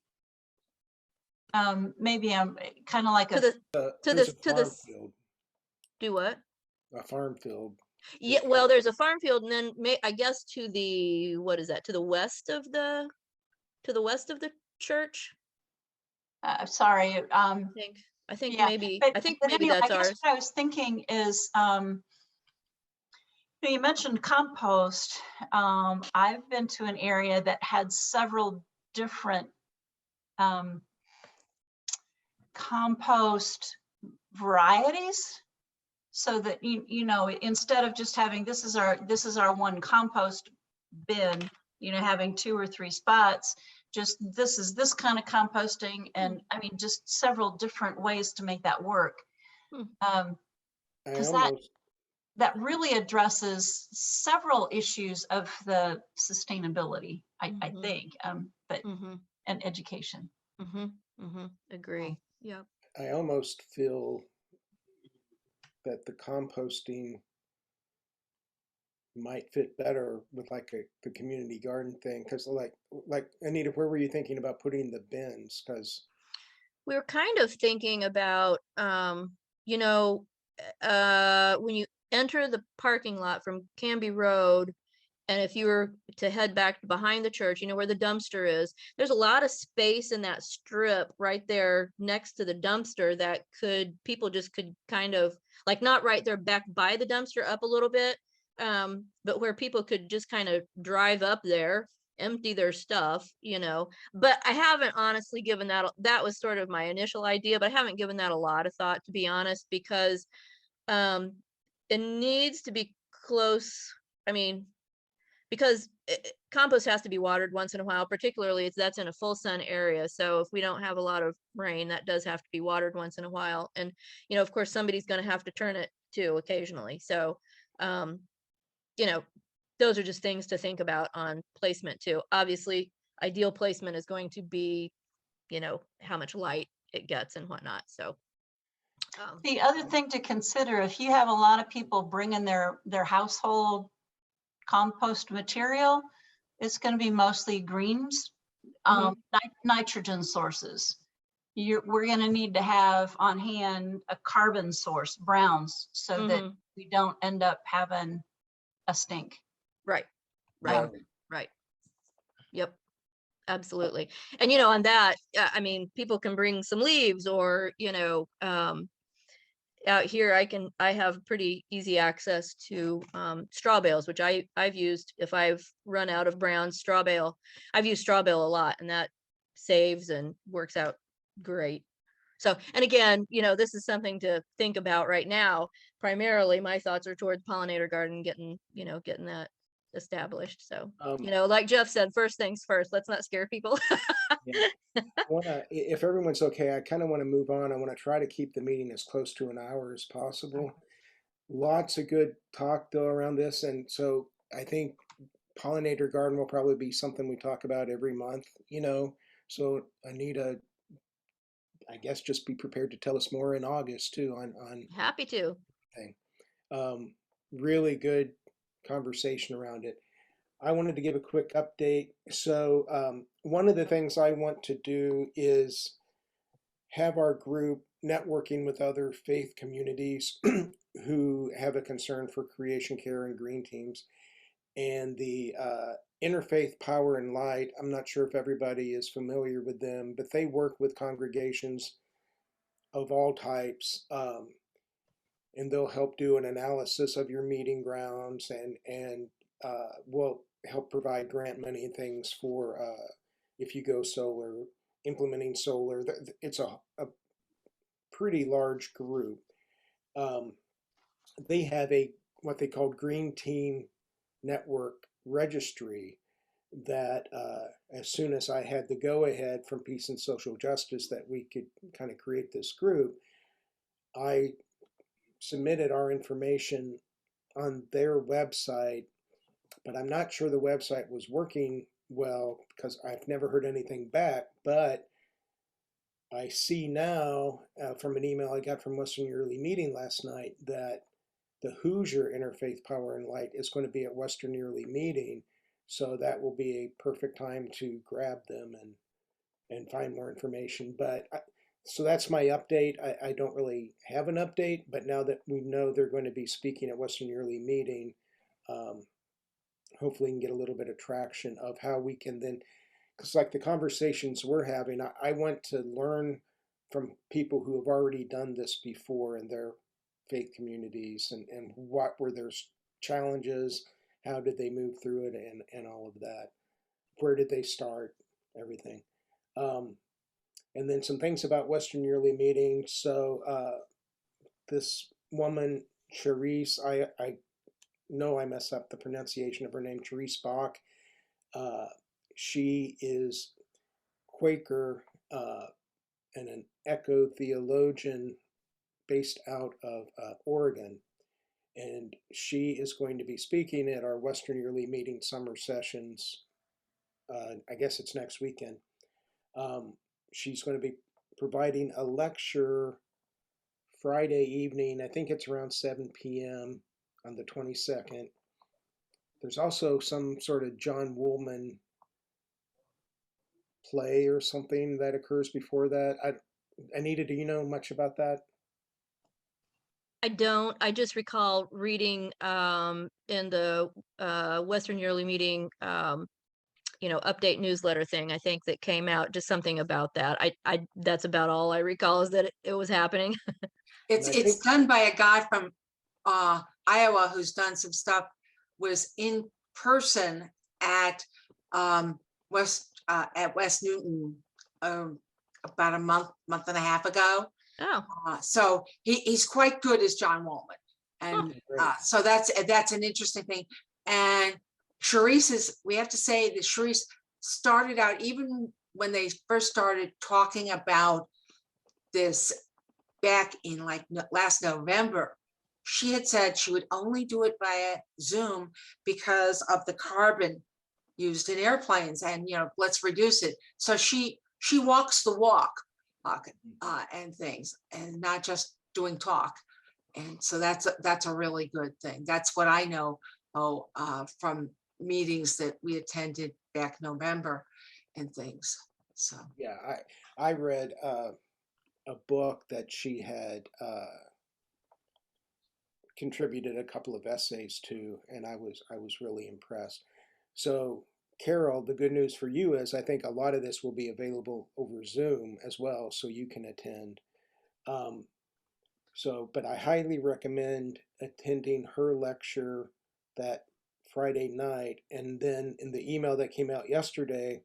Maybe I'm kind of like To There's a the farm field, do what? a farm field. Yeah, well, there's a farm field, and then I guess what is that? To the west of the church. sorry. I think Yeah, maybe but maybe anyway, that's I guess ours. what I was thinking is, you mentioned compost. I've been to an area that had several different compost varieties, so that instead of just having this is our one compost bin, having 2 or 3 spots, just this is this kind of composting, and I mean just several different ways to make that work. Because that really addresses several issues of the sustainability, I think, but and education. Agree. Yep. I almost feel that the composting might fit better with like the community garden thing, because like Anita, where were you thinking about putting the bins? Because We were kind of thinking about when you enter the parking lot from Canby Road, and if you were to head back behind the church, where the dumpster is, there's a lot of space in that strip right there next to the dumpster that people just could kind of, like, not right there back by the dumpster, up a little bit, but where people could just kind of drive up there, empty their stuff, but I haven't honestly given that was sort of my initial idea, but I haven't given that a lot of thought, to be honest, because it needs to be close. I mean, because compost has to be watered once in a while, particularly if that's in a full sun area. So if we don't have a lot of rain, that does have to be watered once in a while. And, of course, somebody's going to have to turn it too occasionally. So you know, those are just things to think about on placement too. Obviously, ideal placement is going to be, you know, how much light it gets and whatnot. So, The other thing to consider, if you have a lot of people bringing their household compost material, it's going to be mostly greens, nitrogen sources. We're going to need to have on hand a carbon source, browns, so that we don't end up having a stink. right, Right. right. Yep, absolutely. And, you know, on that, I mean, people can bring some leaves or, you know, out here I have pretty easy access to straw bales, which I've used if I've run out of brown straw bale. I've used straw bale a lot, and that saves and works out great. So, and again, you know, this is something to think about right now. Primarily, my thoughts are toward pollinator garden, getting that established. So, Um, you know, like Jeff said, first things first, let's not scare people. yeah. If everyone's okay, I kind of want to move on. I want to try to keep the meeting as close to an hour as possible. Lots of good talk though around this, and so I think pollinator garden will probably be something we talk about every month, you know. So Anita, I guess just be prepared to tell us more in August too on Happy to. thing. Really good conversation around it. I wanted to give a quick update. So one of the things I want to do is have our group networking with other faith communities who have a concern for creation care and green teams. And the Interfaith Power and Light, I'm not sure if everybody is familiar with them, but they work with congregations of all types, and they'll help do an analysis of your meeting grounds and will help provide grant money and things for if you go solar, implementing solar. It's a pretty large group. Um, they have a what they call Green Team Network registry that as soon as I had the go ahead from Peace and Social Justice that we could kind of create this group, I submitted our information on their website, but I'm not sure the website was working well because I've never heard anything back. But I see now from an email I got from Western Yearly Meeting last night that the Hoosier Interfaith Power and Light is going to be at Western Yearly Meeting. So that will be a perfect time to grab them and find more information. So that's my update. I don't really have an update, but now that we know they're going to be speaking at Western Yearly Meeting, hopefully we can get a little bit of traction of how we can then, because like the conversations we're having, I want to learn from people who have already done this before in their faith communities and what were their challenges, how did they move through it, and all of that. Where did they start? Everything. And then some things about Western Yearly Meeting. So this woman, Charisse, I know I mess up the pronunciation of her name, Charisse Bach. She is Quaker and an eco theologian based out of Oregon. And she is going to be speaking at our Western Yearly Meeting summer sessions. I guess it's next weekend. She's going to be providing a lecture Friday evening. I think it's around 7 p.m. on the 22nd. There's also some sort of John Woolman play or something that occurs before that. Anita, do you know much about that? I don't. I just recall reading in the Western Yearly Meeting update newsletter thing, I think, that came out, just something about that. I that's about all I recall, is that it was happening. It's done by a guy from Iowa who's done some stuff, was in person at West Newton about a month and a half ago. Oh, So he's quite good as John Woolman. And so that's an interesting thing. And Charisse we have to say that Charisse started out, even when they first started talking about this back in like last November, she had said she would only do it via Zoom because of the carbon used in airplanes, and let's reduce it. So she walks the walk, and things, and not just doing talk. And so that's a really good thing. That's what I know from meetings that we attended back November and things. So Yeah, I read a book that she had contributed a couple of essays to, and I was really impressed. So, Carol, the good news for you is I think a lot of this will be available over Zoom as well, so you can attend. Um, but I highly recommend attending her lecture that Friday night. And then in the email that came out yesterday,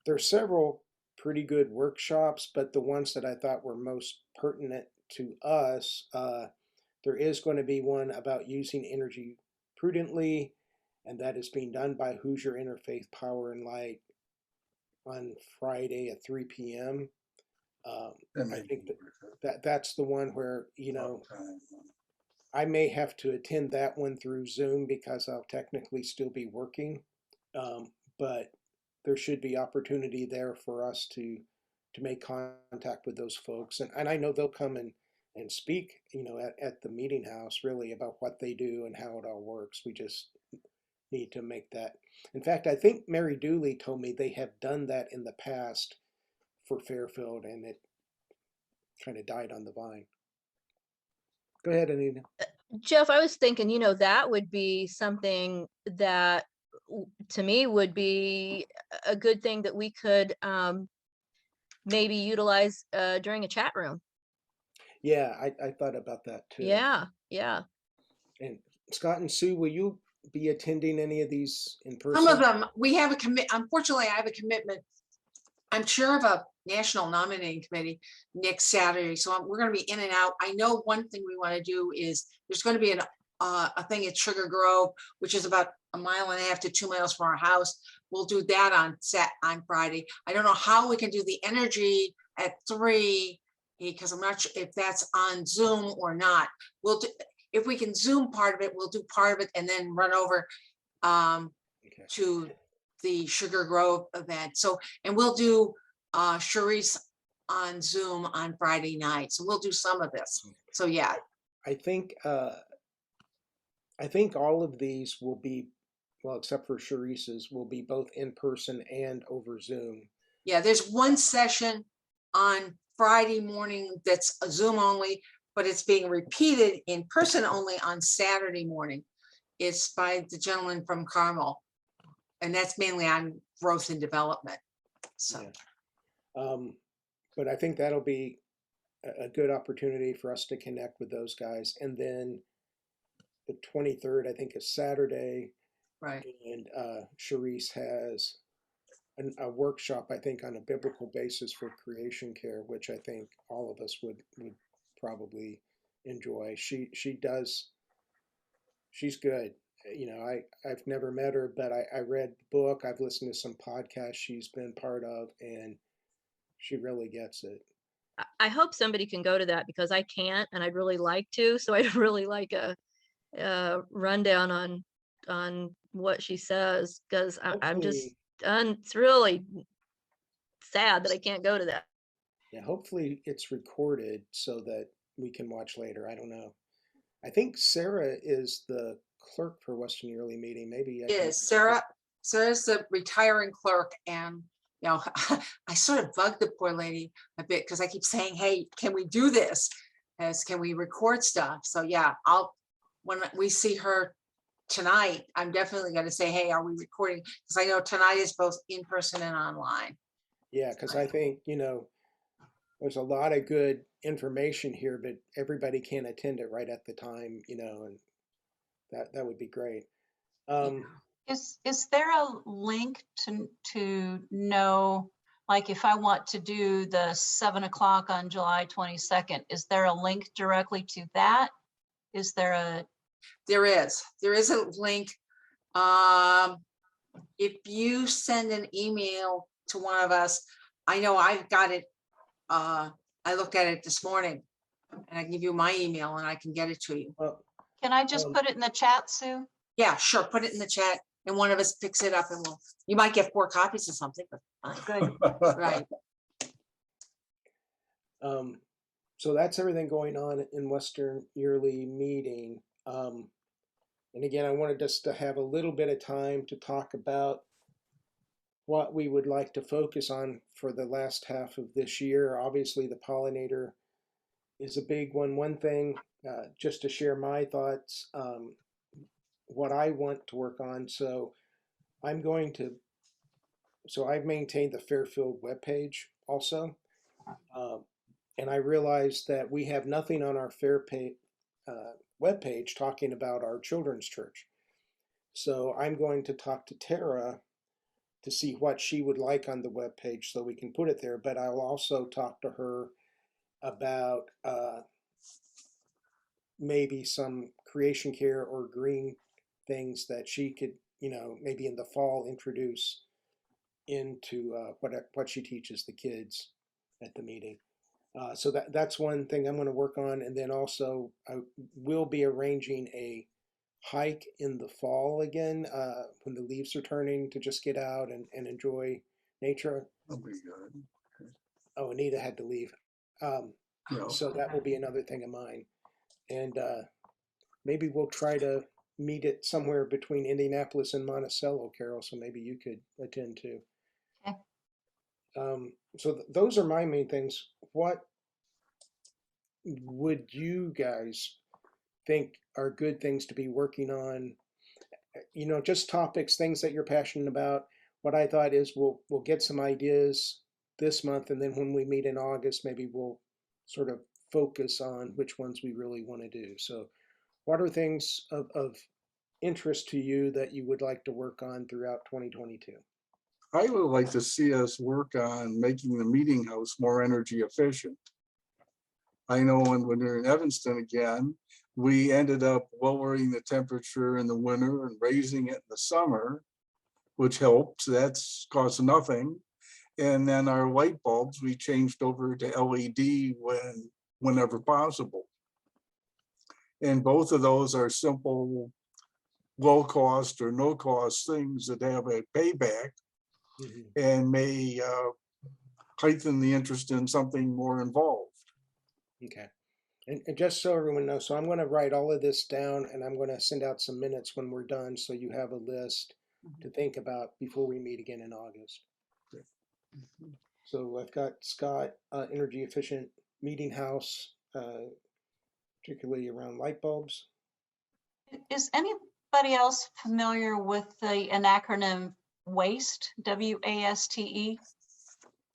there are several pretty good workshops, but the ones that I thought were most pertinent to us, there is going to be one about using energy prudently, and that is being done by Hoosier Interfaith Power and Light on Friday at 3 p.m. I think that's the one where, I may have to attend that one through Zoom because I'll technically still be working. But there should be opportunity there for us to make contact with those folks. And I know they'll come and speak, at the meeting house really about what they do and how it all works. We just need to make that. In fact, I think Mary Dooley told me they have done that in the past for Fairfield, and it kind of died on the vine. Go ahead, Anita. Jeff, I was thinking, that would be something that to me would be a good thing that we could maybe utilize during a chat room. Yeah, I thought about that too. Yeah, yeah. And Scott and Sue, will you be attending any of these in person? some of them, we have unfortunately, I have a commitment. I'm chair of a national nominating committee next Saturday, so we're going to be in and out. I know one thing we want to do is there's going to be a thing at Sugar Grove, which is about 1.5 to 2 miles from our house. We'll do that on Friday. I don't know how we can do the energy at 3 because I'm not sure if that's on Zoom or not. We'll do, if we can Zoom part of it, we'll do part of it and then run over Okay. to the Sugar Grove event. So, and we'll do Charisse on Zoom on Friday night. So we'll do some of this. So yeah. I think all of these will be, well, except for Charisse's, will be both in person and over Zoom. Yeah, there's one session on Friday morning that's a Zoom only, but it's being repeated in person only on Saturday morning. It's by the gentleman from Carmel, and that's mainly on growth and development. So, yeah. But I think that'll be a good opportunity for us to connect with those guys. And then the 23rd, I think, is Saturday. right. And Charisse has a workshop, I think, on a biblical basis for creation care, which I think all of us would probably enjoy. She does. She's good. I've never met her, but I read the book. I've listened to some podcasts she's been part of, and she really gets it. I hope somebody can go to that because I can't, and I'd really like to. So I'd really like a rundown on what she says because I'm just it's really sad that I can't go to that. Yeah, hopefully it's recorded so that we can watch later. I don't know. I think Sarah is the clerk for Western Yearly Meeting. Maybe Is Sarah's the retiring clerk, and I sort of bugged the poor lady a bit because I keep saying, hey, can we do this? Can we record stuff? So yeah, when we see her tonight, I'm definitely going to say, hey, are we recording? Because I know tonight is both in person and online. Yeah, because I think, there's a lot of good information here, but everybody can't attend it right at the time, and that would be great. Is there a link to know, like if I want to do the 7 o'clock on July 22nd, is there a link directly to that? Is there a? There is a link. If you send an email to one of us, I know I've got it. I looked at it this morning. And I can give you my email and I can get it to you. Well, Can I just Um, put it in the chat, Sue? Yeah, sure. Put it in the chat and one of us picks it up and you might get 4 copies of something, but fine. Good. Right. So that's everything going on in Western yearly meeting. And again, I wanted us to have a little bit of time to talk about what we would like to focus on for the last half of this year. Obviously, the pollinator is a big one. One thing, just to share my thoughts, what I want to work on. So I'm going to, so I've maintained the Fairfield webpage also. And I realized that we have nothing on our webpage talking about our children's church. So I'm going to talk to Tara to see what she would like on the webpage so we can put it there. But I'll also talk to her about maybe some creation care or green things that she could, maybe in the fall introduce into what she teaches the kids at the meeting. So that's one thing I'm going to work on, and then also I will be arranging a hike in the fall again when the leaves are turning to just get out and enjoy nature. That'll be good. Oh, Anita had to leave, Yeah. so that will be another thing of mine, and maybe we'll try to meet it somewhere between Indianapolis and Monticello, Carol. So maybe you could attend too. Okay. So those are my main things. What would you guys think are good things to be working on? Just topics, things that you're passionate about. What I thought is we'll get some ideas this month, and then when we meet in August, maybe we'll sort of focus on which ones we really want to do. So, what are things of interest to you that you would like to work on throughout 2022? I would like to see us work on making the meeting house more energy efficient. I know when we were in Evanston again, we ended up lowering the temperature in the winter and raising it in the summer, which helped. That's cost nothing. And then our light bulbs, we changed over to LED whenever possible. And both of those are simple, low cost or no cost things that have a payback and may heighten the interest in something more involved. Okay. And just so everyone knows, so I'm going to write all of this down and I'm going to send out some minutes when we're done so you have a list to think about before we meet again in August. So I've got Scott, energy efficient meeting house, particularly around light bulbs. Is anybody else familiar with an acronym WASTE, WASTE?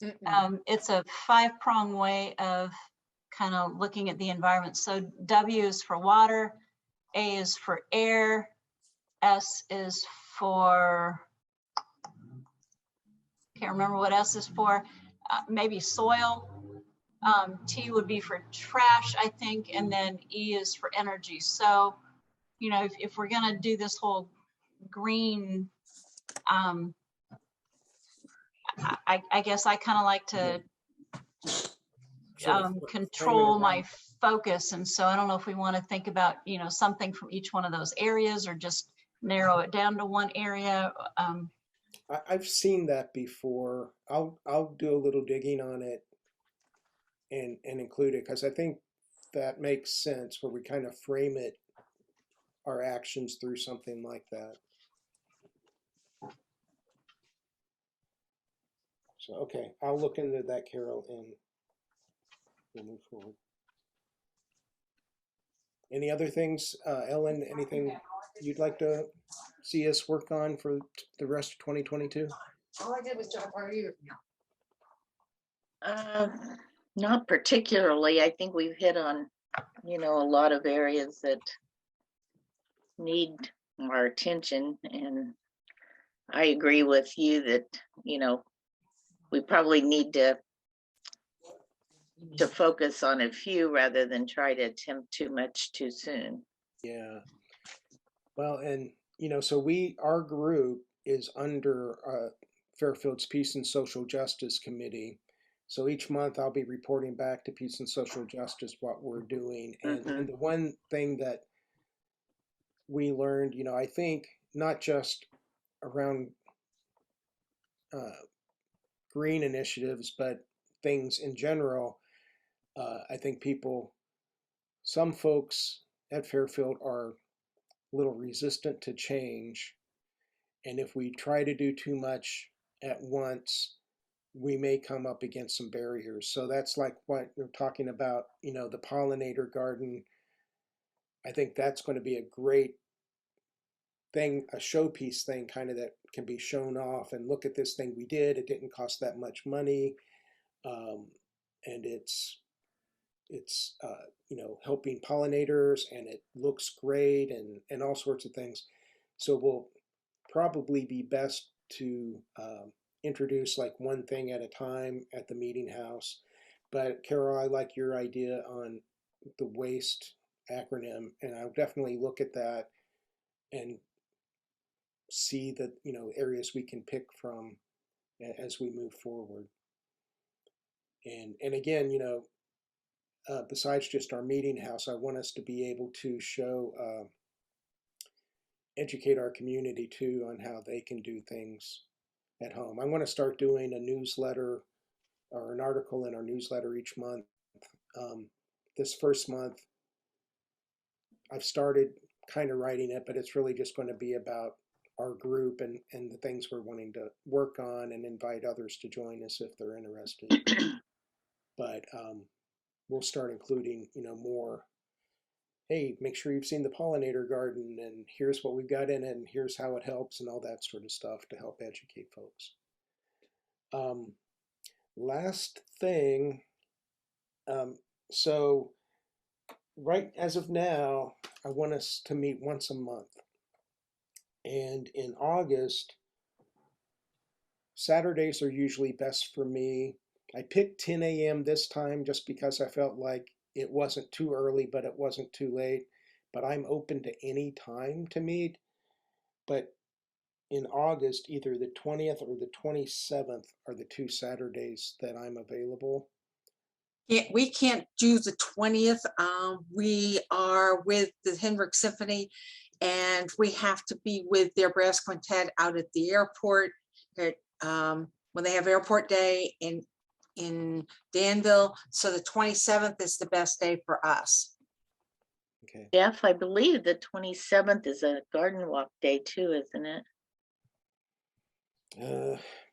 It's a 5-prong way of kind of looking at the environment. So W is for water, A is for air, S is for, can't remember what S is for, maybe soil. T would be for trash, I think, and then E is for energy. So, if we're gonna do this whole green, I guess I kind of like to control my focus. And so I don't know if we want to think about, something from each one of those areas or just narrow it down to one area. I've seen that before. I'll do a little digging on it and include it because I think that makes sense where we kind of frame it, our actions through something like that. So, okay, I'll look into that, Carol, and we'll move forward. Any other things, Ellen, anything you'd like to see us work on for the rest of 2022? All I did was jump on you. Not particularly. I think we've hit on, a lot of areas that need our attention. And I agree with you that, we probably need to focus on a few rather than try to attempt too much too soon. Yeah. Well, and so our group is under Fairfield's Peace and Social Justice Committee. So each month I'll be reporting back to Peace and Social Justice what we're doing. Mhm. And the one thing that we learned, I think not just around uh, green initiatives, but things in general, I think some folks at Fairfield are a little resistant to change. And if we try to do too much at once, we may come up against some barriers. So that's like what you're talking about, the pollinator garden. I think that's going to be a great thing, a showpiece thing, kind of that can be shown off and look at this thing we did. It didn't cost that much money, and it's helping pollinators, and it looks great, and all sorts of things. So we'll probably be best to introduce like one thing at a time at the meeting house. But Carol, I like your idea on the waste acronym, and I'll definitely look at that and see the areas we can pick from as we move forward. And again, besides just our meeting house, I want us to be able to educate our community too on how they can do things at home. I want to start doing a newsletter or an article in our newsletter each month. Um, this first month, I've started kind of writing it, but it's really just going to be about our group and the things we're wanting to work on, and invite others to join us if they're interested. But we'll start including, more. Hey, make sure you've seen the pollinator garden, and here's what we've got in it, and here's how it helps, and all that sort of stuff to help educate folks. Um, Last thing, so right as of now, I want us to meet once a month. And in August, Saturdays are usually best for me. I picked 10 a.m. this time just because I felt like it wasn't too early, but it wasn't too late. But I'm open to any time to meet. But in August, either the 20th or the 27th are the two Saturdays that I'm available. Yeah, we can't do the 20th. We are with the Hendrick Symphony, and we have to be with their brass quintet out at the airport when they have airport day in Danville. So the 27th is the best day for us. Okay. Jeff, I believe the 27th is a garden walk day too, isn't it?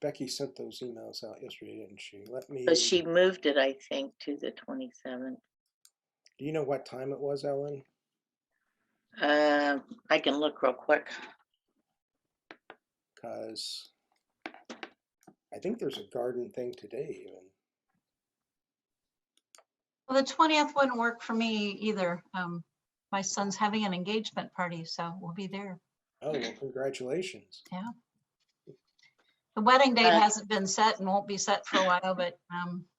Becky sent those emails out yesterday, didn't she? But she moved it, I think, to the 27th. Do you know what time it was, Ellen? I can look real quick. Because I think there's a garden thing today even. Well, the 20th wouldn't work for me either. My son's having an engagement party, so we'll be there. Oh, well, congratulations. Yeah. The wedding date Uh, hasn't been set and won't be set for a while, but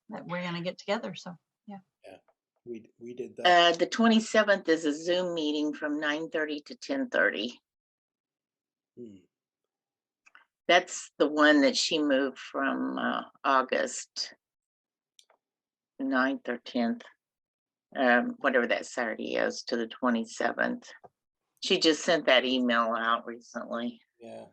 that we're gonna get together, so yeah. Yeah, we did that. The 27th is a Zoom meeting from 9:30 to 10:30. Hmm. That's the one that she moved from August 9th or 10th, whatever that Saturday is, to the 27th. She just sent that email out recently. Yeah.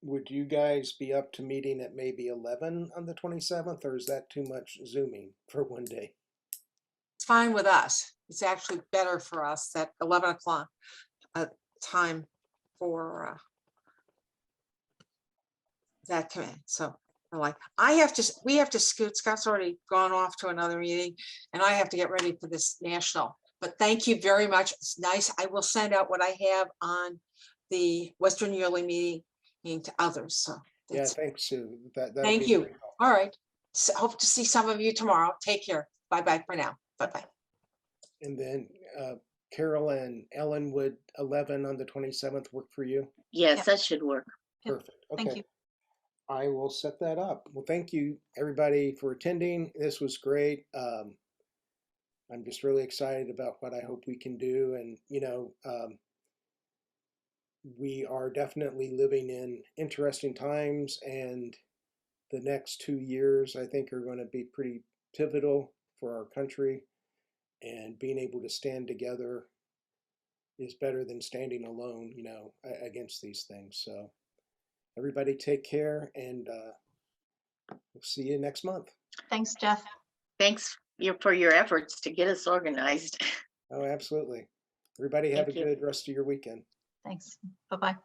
Would you guys be up to meeting at maybe 11 on the 27th, or is that too much Zooming for one day? It's fine with us. It's actually better for us at 11 o'clock time for that command. So we're we have to scoot. Scott's already gone off to another meeting, and I have to get ready for this national. But thank you very much. It's nice. I will send out what I have on the Western Yearly meeting to others. So Yeah, thanks, Sue. That'll thank be you. very helpful. All right. So hope to see some of you tomorrow. Take care. Bye-bye for now. Bye-bye. And then Carol and Ellen, would 11 on the 27th work for you? Yes, Yep. that should work. Yep. Perfect. Okay. Thank you. I will set that up. Well, thank you everybody for attending. This was great. I'm just really excited about what I hope we can do. And, we are definitely living in interesting times, and the next 2 years, I think, are going to be pretty pivotal for our country. And being able to stand together is better than standing alone, against these things. So everybody take care, and we'll see you next month. Thanks, Jeff. Thanks for your efforts to get us organized. Oh, absolutely. Everybody have Thank a you. good rest of your weekend. Thanks. Bye-bye.